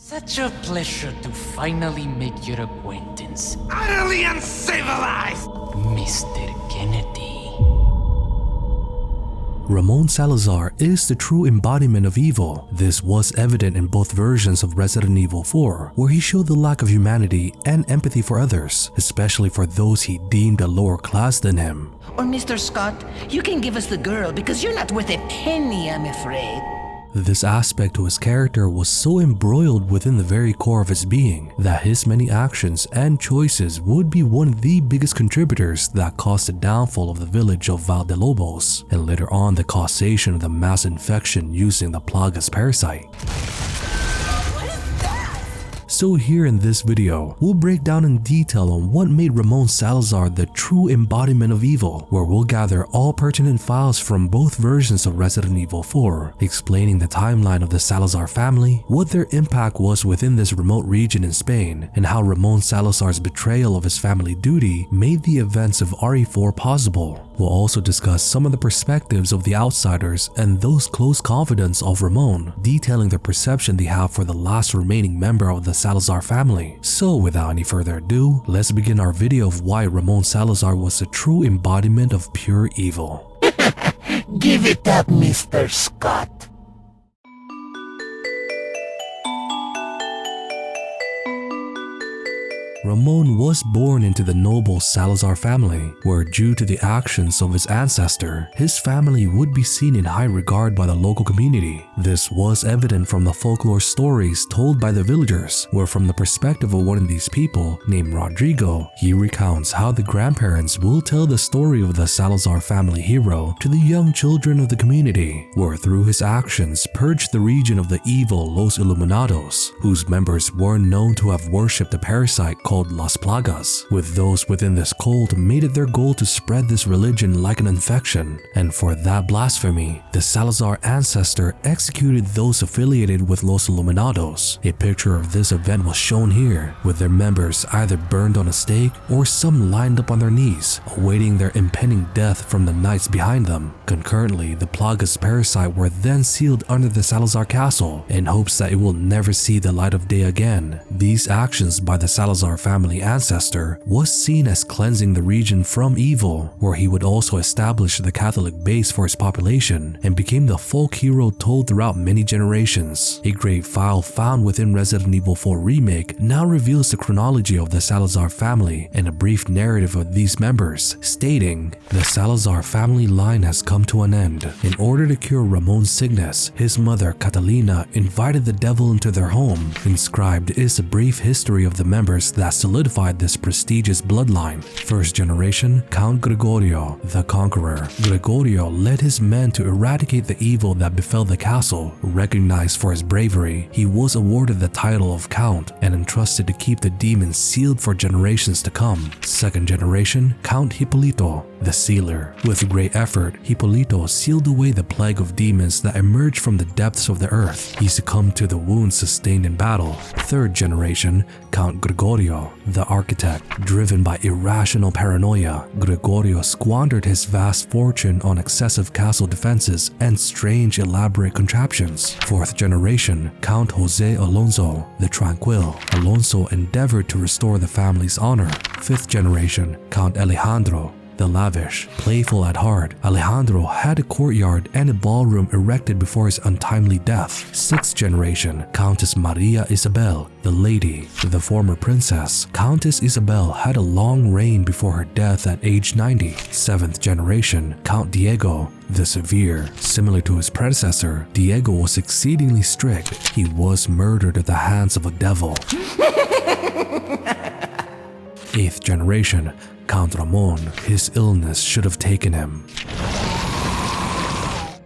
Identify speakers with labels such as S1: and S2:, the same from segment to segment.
S1: Such a pleasure to finally make your acquaintance,
S2: Utterly uncivilized!
S1: Mr. Kennedy.
S3: Ramon Salazar is the true embodiment of evil. This was evident in both versions of Resident Evil 4, where he showed the lack of humanity and empathy for others, especially for those he deemed a lower class than him.
S4: Or Mr. Scott, you can give us the girl because you're not worth a penny, I'm afraid.
S3: This aspect to his character was so embroiled within the very core of his being that his many actions and choices would be one of the biggest contributors that caused the downfall of the village of Veldelobos, and later on the causation of the mass infection using the Plagas Parasite. So here in this video, we'll break down in detail on what made Ramon Salazar the true embodiment of evil, where we'll gather all pertinent files from both versions of Resident Evil 4, explaining the timeline of the Salazar family, what their impact was within this remote region in Spain, and how Ramon Salazar's betrayal of his family duty made the events of RE4 possible. We'll also discuss some of the perspectives of the outsiders and those close confidants of Ramon, detailing the perception they have for the last remaining member of the Salazar family. So without any further ado, let's begin our video of why Ramon Salazar was a true embodiment of pure evil.
S4: Give it up, Mr. Scott.
S3: Ramon was born into the noble Salazar family, where due to the actions of his ancestor, his family would be seen in high regard by the local community. This was evident from the folklore stories told by the villagers, where from the perspective of one of these people, named Rodrigo, he recounts how the grandparents will tell the story of the Salazar family hero to the young children of the community, where through his actions purged the region of the evil Los Illuminados, whose members were known to have worshipped a parasite called Las Plagas, with those within this cult made it their goal to spread this religion like an infection. And for that blasphemy, the Salazar ancestor executed those affiliated with Los Illuminados. A picture of this event was shown here, with their members either burned on a stake or some lined up on their knees, awaiting their impending death from the knights behind them. Concurrently, the Plagas Parasite were then sealed under the Salazar castle in hopes that it will never see the light of day again. These actions by the Salazar family ancestor was seen as cleansing the region from evil, where he would also establish the Catholic base for his population and became the folk hero told throughout many generations. A great file found within Resident Evil 4 Remake now reveals the chronology of the Salazar family and a brief narrative of these members, stating, "The Salazar family line has come to an end. In order to cure Ramon's sickness, his mother Catalina invited the devil into their home." Inscribed is a brief history of the members that solidified this prestigious bloodline. First generation, Count Gregorio, the Conqueror. Gregorio led his men to eradicate the evil that befell the castle. Recognized for his bravery, he was awarded the title of Count and entrusted to keep the demons sealed for generations to come. Second generation, Count Hipólito, the Sealer. With great effort, Hipólito sealed away the plague of demons that emerged from the depths of the earth. He succumbed to the wounds sustained in battle. Third generation, Count Gregorio, the Architect. Driven by irrational paranoia, Gregorio squandered his vast fortune on excessive castle defenses and strange elaborate contraptions. Fourth generation, Count Jose Alonso, the Tranquil. Alonso endeavored to restore the family's honor. Fifth generation, Count Alejandro, the Lavish. Playful at heart, Alejandro had a courtyard and a ballroom erected before his untimely death. Sixth generation, Countess Maria Isabel, the Lady. The former princess, Countess Isabel, had a long reign before her death at age 90. Seventh generation, Count Diego, the Severe. Similar to his predecessor, Diego was exceedingly strict. He was murdered at the hands of a devil. Eighth generation, Count Ramon. His illness should have taken him.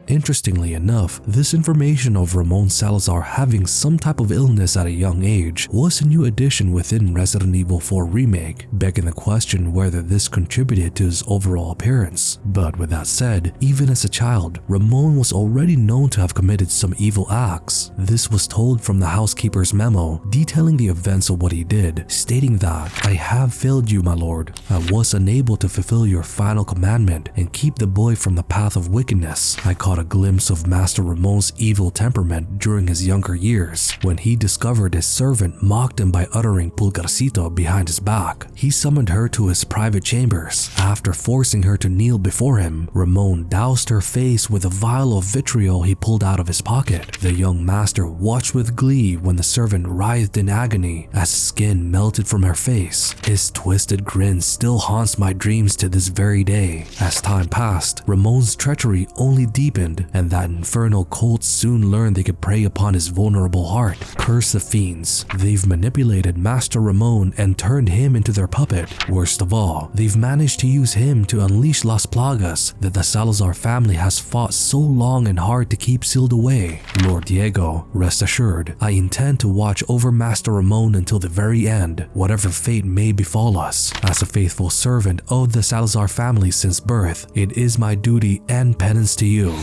S3: Interestingly enough, this information of Ramon Salazar having some type of illness at a young age was a new addition within Resident Evil 4 Remake, begging the question whether this contributed to his overall appearance. But with that said, even as a child, Ramon was already known to have committed some evil acts. This was told from the housekeeper's memo, detailing the events of what he did, stating that, "I have failed you, my lord. I was unable to fulfill your final commandment and keep the boy from the path of wickedness. I caught a glimpse of Master Ramon's evil temperament during his younger years when he discovered his servant mocked him by uttering pulgarcito behind his back. He summoned her to his private chambers. After forcing her to kneel before him, Ramon doused her face with a vial of vitriol he pulled out of his pocket. The young master watched with glee when the servant writhed in agony as skin melted from her face. His twisted grin still haunts my dreams to this very day. As time passed, Ramon's treachery only deepened, and that infernal cult soon learned they could prey upon his vulnerable heart. Curse the fiends. They've manipulated Master Ramon and turned him into their puppet. Worst of all, they've managed to use him to unleash Las Plagas that the Salazar family has fought so long and hard to keep sealed away. Lord Diego, rest assured, I intend to watch over Master Ramon until the very end, whatever fate may befall us. As a faithful servant of the Salazar family since birth, it is my duty and penance to you.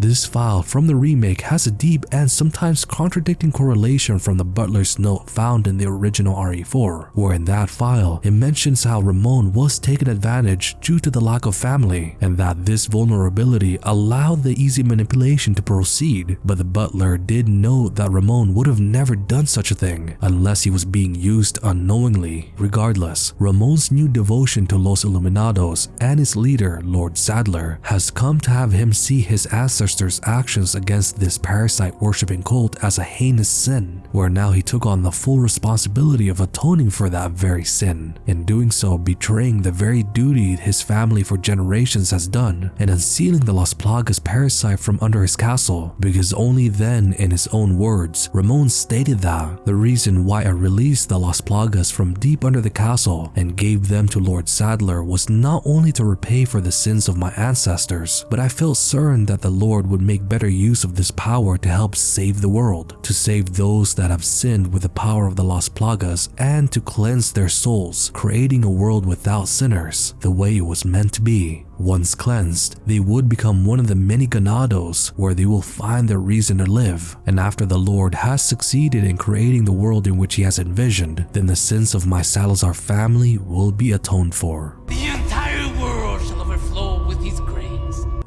S3: This file from the remake has a deep and sometimes contradicting correlation from the butler's note found in the original RE4, where in that file it mentions how Ramon was taken advantage due to the lack of family, and that this vulnerability allowed the easy manipulation to proceed, but the butler did note that Ramon would have never done such a thing unless he was being used unknowingly. Regardless, Ramon's new devotion to Los Illuminados and its leader, Lord Saddler, has come to have him see his ancestors' actions against this parasite worshipping cult as a heinous sin, where now he took on the full responsibility of atoning for that very sin, in doing so betraying the very duty his family for generations has done, and unsealing the Las Plagas parasite from under his castle, because only then, in his own words, Ramon stated that the reason why I released the Las Plagas from deep under the castle and gave them to Lord Saddler was not only to repay for the sins of my ancestors, but I felt certain that the Lord would make better use of this power to help save the world, to save those that have sinned with the power of the Las Plagas, and to cleanse their souls, creating a world without sinners, the way it was meant to be. Once cleansed, they would become one of the many ganados where they will find their reason to live. And after the Lord has succeeded in creating the world in which he has envisioned, then the sins of my Salazar family will be atoned for.
S2: The entire world shall overflow with his grace.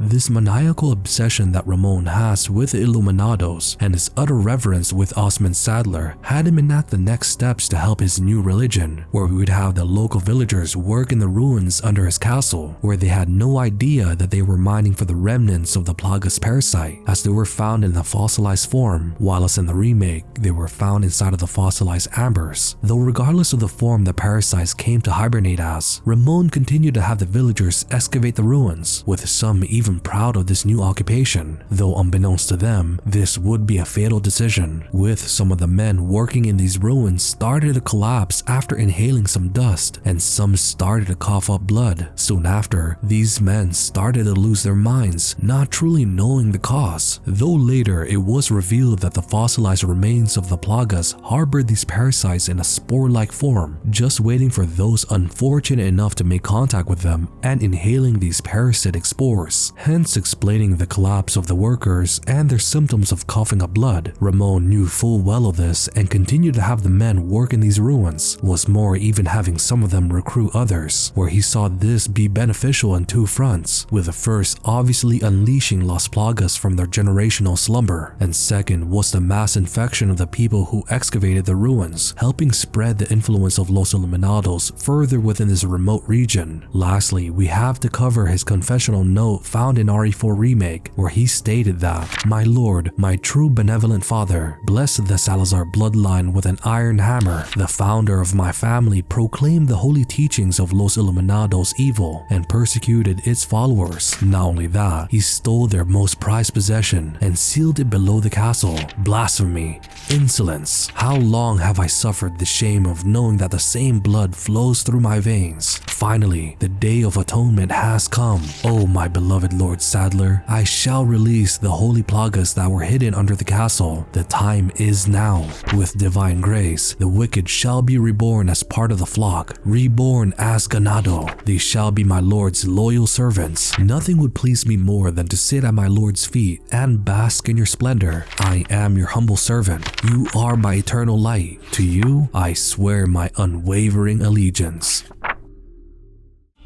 S3: This maniacal obsession that Ramon has with the Illuminados and his utter reverence with Osmund Saddler had him enact the next steps to help his new religion, where we would have the local villagers work in the ruins under his castle, where they had no idea that they were mining for the remnants of the Plagas parasite, as they were found in the fossilized form, while as in the remake, they were found inside of the fossilized ambers. Though regardless of the form the parasites came to hibernate as, Ramon continued to have the villagers excavate the ruins, with some even proud of this new occupation, though unbeknownst to them, this would be a fatal decision, with some of the men working in these ruins started to collapse after inhaling some dust, and some started to cough up blood. Soon after, these men started to lose their minds, not truly knowing the cause, though later it was revealed that the fossilized remains of the Plagas harbored these parasites in a spore-like form, just waiting for those unfortunate enough to make contact with them and inhaling these parasitic spores, hence explaining the collapse of the workers and their symptoms of coughing up blood. Ramon knew full well of this and continued to have the men work in these ruins, was more, even having some of them recruit others, where he saw this be beneficial on two fronts, with the first obviously unleashing Las Plagas from their generational slumber, and second was the mass infection of the people who excavated the ruins, helping spread the influence of Los Illuminados further within this remote region. Lastly, we have to cover his confessional note found in RE4 Remake, where he stated that, "My lord, my true benevolent father, blessed the Salazar bloodline with an iron hammer. The founder of my family proclaimed the holy teachings of Los Illuminados evil and persecuted its followers. Not only that, he stole their most prized possession and sealed it below the castle. Blasphemy! Insolence! How long have I suffered the shame of knowing that the same blood flows through my veins? Finally, the day of atonement has come. Oh, my beloved Lord Saddler, I shall release the holy Plagas that were hidden under the castle. The time is now. With divine grace, the wicked shall be reborn as part of the flock, reborn as ganado. They shall be my Lord's loyal servants. Nothing would please me more than to sit at my Lord's feet and bask in your splendor. I am your humble servant. You are my eternal light. To you, I swear my unwavering allegiance."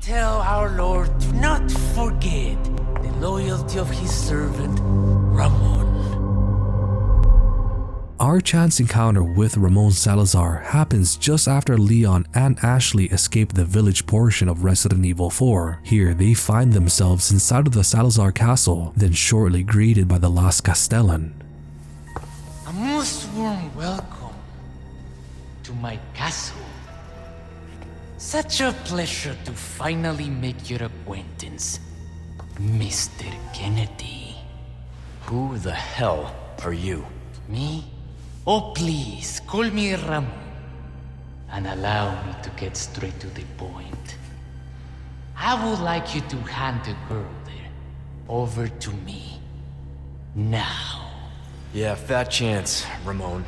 S2: Tell our Lord to not forget that loyalty of his servant, Ramon.
S3: Our chance encounter with Ramon Salazar happens just after Leon and Ashley escape the village portion of Resident Evil 4. Here, they find themselves inside of the Salazar castle, then shortly greeted by the last Castellan.
S1: A most warm welcome to my castle. Such a pleasure to finally make your acquaintance, Mr. Kennedy.
S5: Who the hell are you?
S1: Me? Oh, please, call me Ramon. And allow me to get straight to the point. I would like you to hand the girl there over to me. Now.
S5: Yeah, fat chance, Ramon.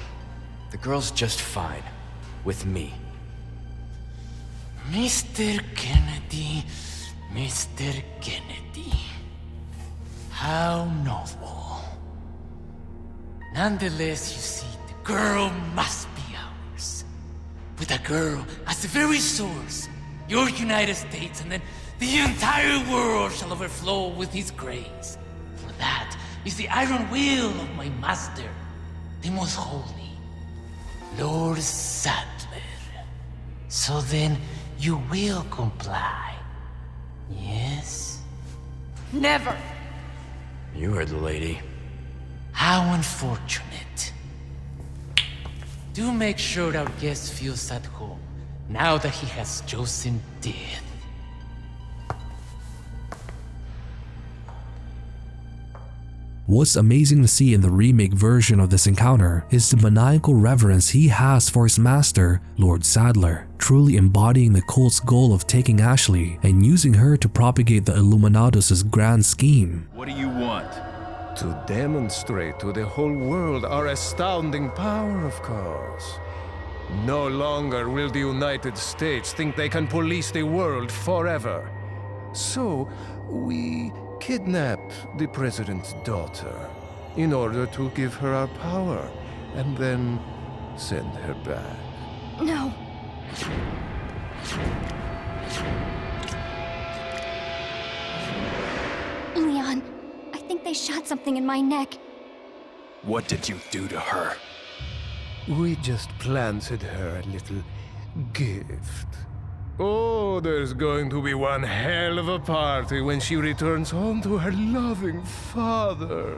S5: The girl's just fine. With me.
S1: Mr. Kennedy, Mr. Kennedy. How novel. Nonetheless, you see, the girl must be ours. With a girl as the very source, your United States, and then the entire world shall overflow with his grace. For that is the iron will of my master, the most holy, Lord Saddler. So then, you will comply, yes?
S4: Never!
S5: You heard the lady.
S1: How unfortunate. Do make sure our guest feels at home, now that he has chosen death.
S3: What's amazing to see in the remake version of this encounter is the maniacal reverence he has for his master, Lord Saddler, truly embodying the cult's goal of taking Ashley and using her to propagate the Illuminados' grand scheme.
S6: What do you want?
S7: To demonstrate to the whole world our astounding power, of course. No longer will the United States think they can police the world forever. So, we kidnapped the president's daughter in order to give her our power and then send her back.
S8: No. Leon, I think they shot something in my neck.
S6: What did you do to her?
S7: We just planted her a little gift. Oh, there's going to be one hell of a party when she returns home to her loving father.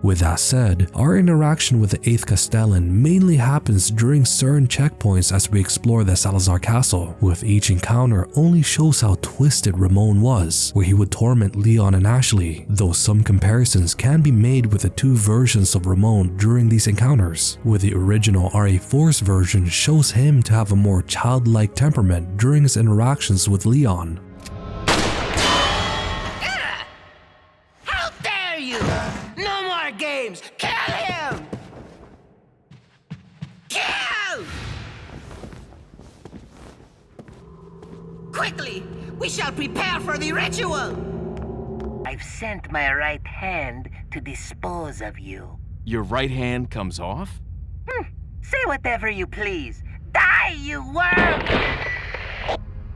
S3: With that said, our interaction with the 8th Castellan mainly happens during certain checkpoints as we explore the Salazar castle, with each encounter only shows how twisted Ramon was, where he would torment Leon and Ashley, though some comparisons can be made with the two versions of Ramon during these encounters, with the original RA4's version shows him to have a more childlike temperament during his interactions with Leon.
S4: How dare you! No more games! Kill him! Kill! Quickly! We shall prepare for the ritual! I've sent my right hand to dispose of you.
S6: Your right hand comes off?
S4: Say whatever you please. Die, you worm!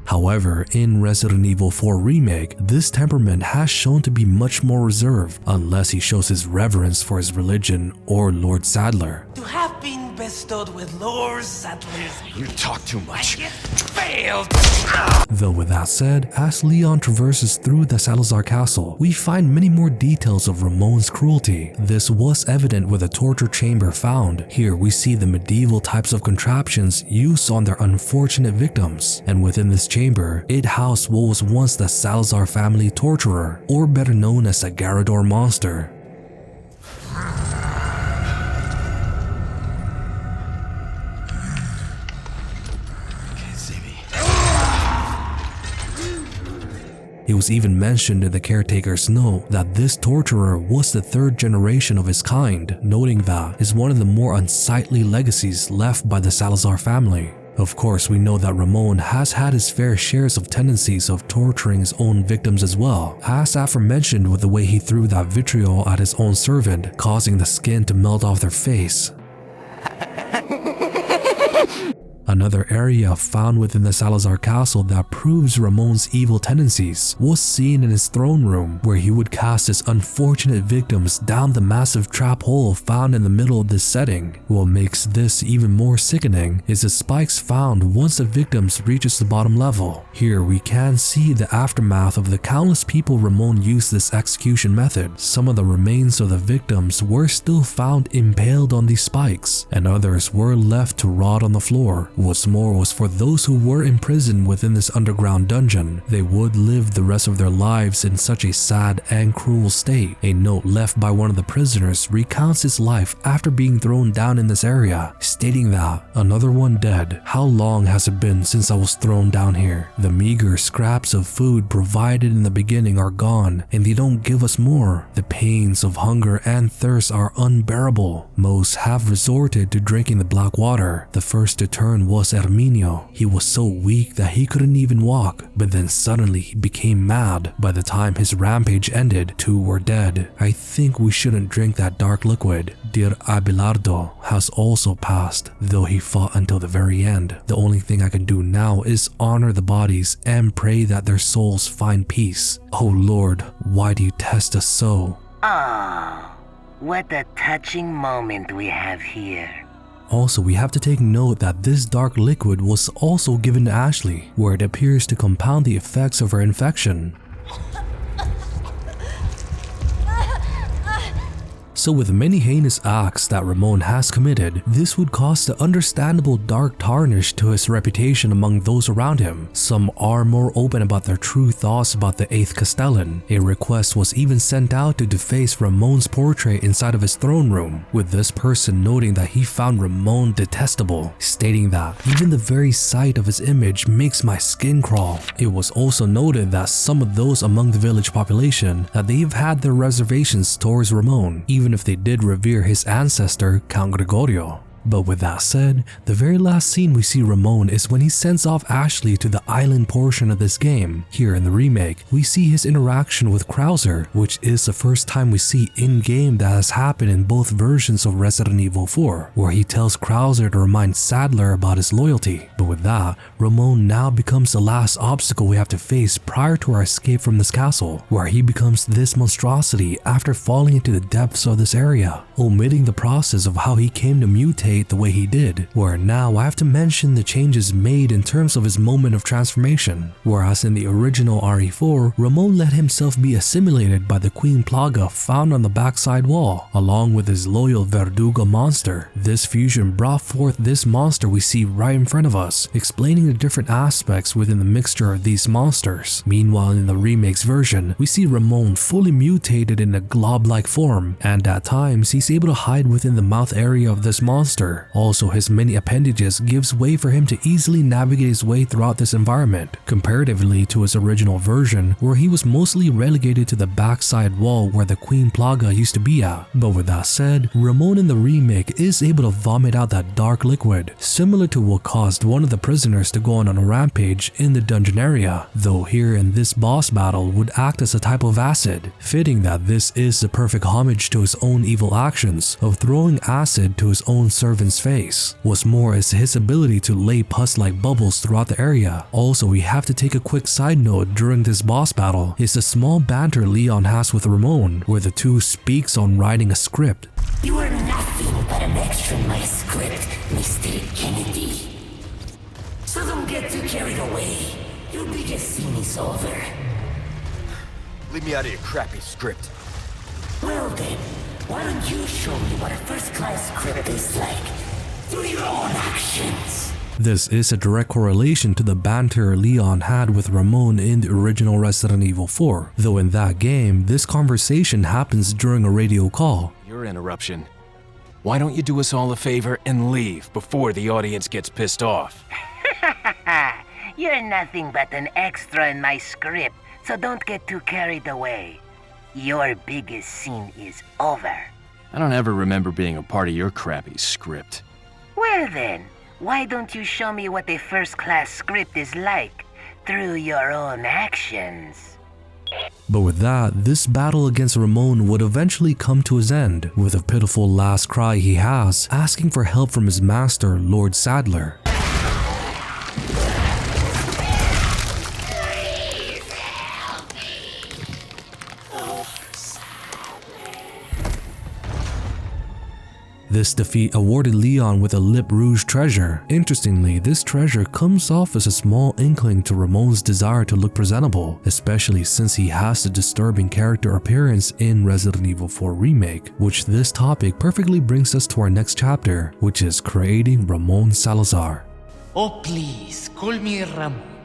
S3: However, in Resident Evil 4 Remake, this temperament has shown to be much more reserved unless he shows his reverence for his religion or Lord Saddler.
S2: To have been bestowed with Lord Saddler's
S5: You talk too much.
S2: and yet failed.
S3: Though with that said, as Leon traverses through the Salazar castle, we find many more details of Ramon's cruelty. This was evident with the torture chamber found. Here we see the medieval types of contraptions used on their unfortunate victims, and within this chamber, it housed what was once the Salazar family torturer, or better known as the Garrador monster. It was even mentioned in the caretaker's note that this torturer was the third generation of his kind, noting that is one of the more unsightly legacies left by the Salazar family. Of course, we know that Ramon has had his fair shares of tendencies of torturing his own victims as well, as aforementioned with the way he threw that vitriol at his own servant, causing the skin to melt off their face. Another area found within the Salazar castle that proves Ramon's evil tendencies was seen in his throne room, where he would cast his unfortunate victims down the massive trap hole found in the middle of this setting. What makes this even more sickening is the spikes found once the victims reaches the bottom level. Here we can see the aftermath of the countless people Ramon used this execution method. Some of the remains of the victims were still found impaled on these spikes, and others were left to rot on the floor. What's more was for those who were imprisoned within this underground dungeon, they would live the rest of their lives in such a sad and cruel state. A note left by one of the prisoners recounts his life after being thrown down in this area, stating that, "Another one dead. How long has it been since I was thrown down here? The meager scraps of food provided in the beginning are gone, and they don't give us more. The pains of hunger and thirst are unbearable. Most have resorted to drinking the black water. The first to turn was Herminio. He was so weak that he couldn't even walk, but then suddenly he became mad. By the time his rampage ended, 2 were dead. I think we shouldn't drink that dark liquid. Dear Abelardo has also passed, though he fought until the very end. The only thing I can do now is honor the bodies and pray that their souls find peace. Oh Lord, why do you test us so?"
S4: Oh, what a touching moment we have here.
S3: Also, we have to take note that this dark liquid was also given to Ashley, where it appears to compound the effects of her infection. So with many heinous acts that Ramon has committed, this would cause the understandable dark tarnish to his reputation among those around him. Some are more open about their true thoughts about the 8th Castellan. A request was even sent out to deface Ramon's portrait inside of his throne room, with this person noting that he found Ramon detestable, stating that even the very sight of his image makes my skin crawl. It was also noted that some of those among the village population that they've had their reservations towards Ramon, even if they did revere his ancestor, Count Gregorio. But with that said, the very last scene we see Ramon is when he sends off Ashley to the island portion of this game. Here in the remake, we see his interaction with Krauser, which is the first time we see in-game that has happened in both versions of Resident Evil 4, where he tells Krauser to remind Saddler about his loyalty. But with that, Ramon now becomes the last obstacle we have to face prior to our escape from this castle, where he becomes this monstrosity after falling into the depths of this area, omitting the process of how he came to mutate the way he did, where now I have to mention the changes made in terms of his moment of transformation. Whereas in the original RE4, Ramon let himself be assimilated by the Queen Plaga found on the backside wall, along with his loyal Verdugo monster. This fusion brought forth this monster we see right in front of us, explaining the different aspects within the mixture of these monsters. Meanwhile, in the remake's version, we see Ramon fully mutated in a glob-like form, and at times he's able to hide within the mouth area of this monster. Also, his many appendages gives way for him to easily navigate his way throughout this environment, comparatively to his original version where he was mostly relegated to the backside wall where the Queen Plaga used to be at. But with that said, Ramon in the remake is able to vomit out that dark liquid, similar to what caused one of the prisoners to go on a rampage in the dungeon area, though here in this boss battle would act as a type of acid, fitting that this is the perfect homage to his own evil actions of throwing acid to his own servant's face. What's more is his ability to lay pus-like bubbles throughout the area. Also, we have to take a quick side note during this boss battle is the small banter Leon has with Ramon, where the two speaks on writing a script.
S4: You are nothing but an extra in my script, Mr. Kennedy. So don't get too carried away. Your biggest scene is over.
S5: Leave me out of your crappy script.
S4: Well then, why don't you show me what a first-class script is like through your own actions?
S3: This is a direct correlation to the banter Leon had with Ramon in the original Resident Evil 4, though in that game, this conversation happens during a radio call.
S6: Your interruption. Why don't you do us all a favor and leave before the audience gets pissed off?
S4: You're nothing but an extra in my script, so don't get too carried away. Your biggest scene is over.
S6: I don't ever remember being a part of your crappy script.
S4: Well then, why don't you show me what a first-class script is like through your own actions?
S3: But with that, this battle against Ramon would eventually come to his end, with a pitiful last cry he has, asking for help from his master, Lord Saddler. This defeat awarded Leon with a Lip Rouge treasure. Interestingly, this treasure comes off as a small inkling to Ramon's desire to look presentable, especially since he has a disturbing character appearance in Resident Evil 4 Remake, which this topic perfectly brings us to our next chapter, which is creating Ramon Salazar.
S1: Oh please, call me Ramon.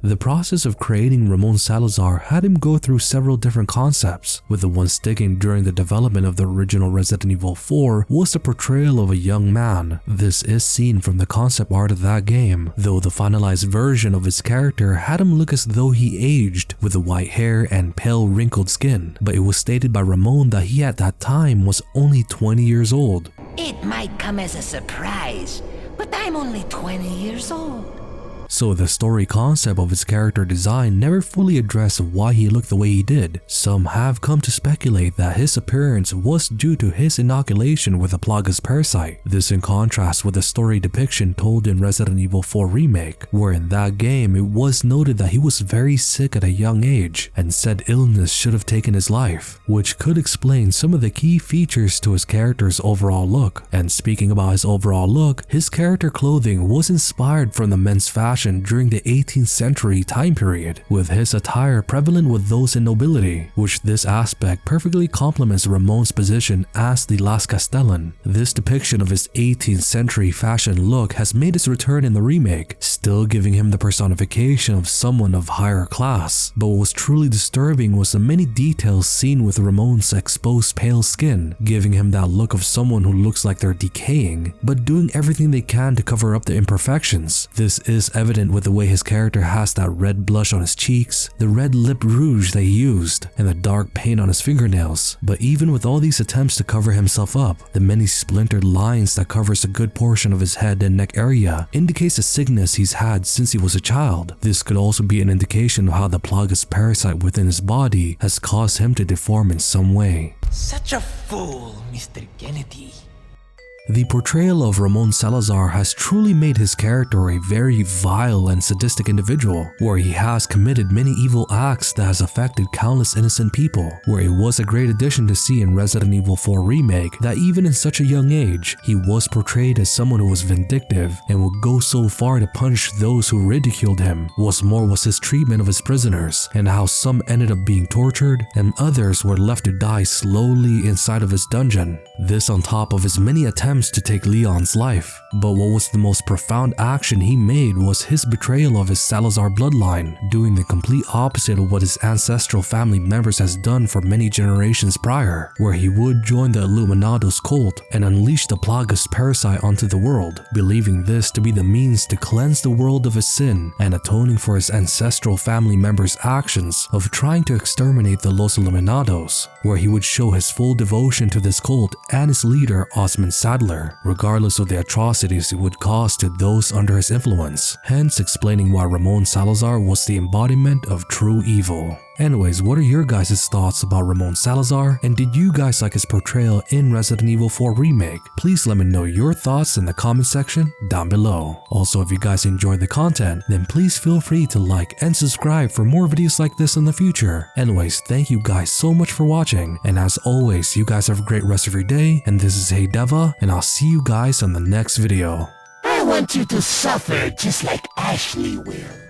S3: The process of creating Ramon Salazar had him go through several different concepts, with the one sticking during the development of the original Resident Evil 4 was the portrayal of a young man. This is seen from the concept art of that game, though the finalized version of his character had him look as though he aged, with the white hair and pale wrinkled skin, but it was stated by Ramon that he at that time was only 20 years old.
S4: It might come as a surprise, but I'm only 20 years old.
S3: So the story concept of his character design never fully addressed why he looked the way he did. Some have come to speculate that his appearance was due to his inoculation with the Plagas Parasite. This in contrast with the story depiction told in Resident Evil 4 Remake, where in that game it was noted that he was very sick at a young age and said illness should have taken his life, which could explain some of the key features to his character's overall look. And speaking about his overall look, his character clothing was inspired from the men's fashion during the 18th century time period, with his attire prevalent with those in nobility, which this aspect perfectly complements Ramon's position as the Las Castellan. This depiction of his 18th century fashion look has made its return in the remake, still giving him the personification of someone of higher class. But what was truly disturbing was the many details seen with Ramon's exposed pale skin, giving him that look of someone who looks like they're decaying, but doing everything they can to cover up the imperfections. This is evident with the way his character has that red blush on his cheeks, the red lip rouge that he used, and the dark paint on his fingernails. But even with all these attempts to cover himself up, the many splintered lines that covers a good portion of his head and neck area indicates a sickness he's had since he was a child. This could also be an indication of how the Plagas Parasite within his body has caused him to deform in some way.
S2: Such a fool, Mr. Kennedy.
S3: The portrayal of Ramon Salazar has truly made his character a very vile and sadistic individual, where he has committed many evil acts that has affected countless innocent people, where it was a great addition to see in Resident Evil 4 Remake that even in such a young age, he was portrayed as someone who was vindictive and would go so far to punish those who ridiculed him. What's more was his treatment of his prisoners, and how some ended up being tortured and others were left to die slowly inside of his dungeon. This on top of his many attempts to take Leon's life. But what was the most profound action he made was his betrayal of his Salazar bloodline, doing the complete opposite of what his ancestral family members has done for many generations prior, where he would join the Illuminados cult and unleash the Plagas Parasite onto the world, believing this to be the means to cleanse the world of his sin and atoning for his ancestral family members' actions of trying to exterminate the Los Illuminados, where he would show his full devotion to this cult and its leader Osmund Saddler, regardless of the atrocities it would cause to those under his influence, hence explaining why Ramon Salazar was the embodiment of true evil. Anyways, what are your guys' thoughts about Ramon Salazar, and did you guys like his portrayal in Resident Evil 4 Remake? Please let me know your thoughts in the comment section down below. Also, if you guys enjoyed the content, then please feel free to like and subscribe for more videos like this in the future. Anyways, thank you guys so much for watching, and as always, you guys have a great rest of your day, and this is Hey DeVuH, and I'll see you guys on the next video.
S4: I want you to suffer just like Ashley will.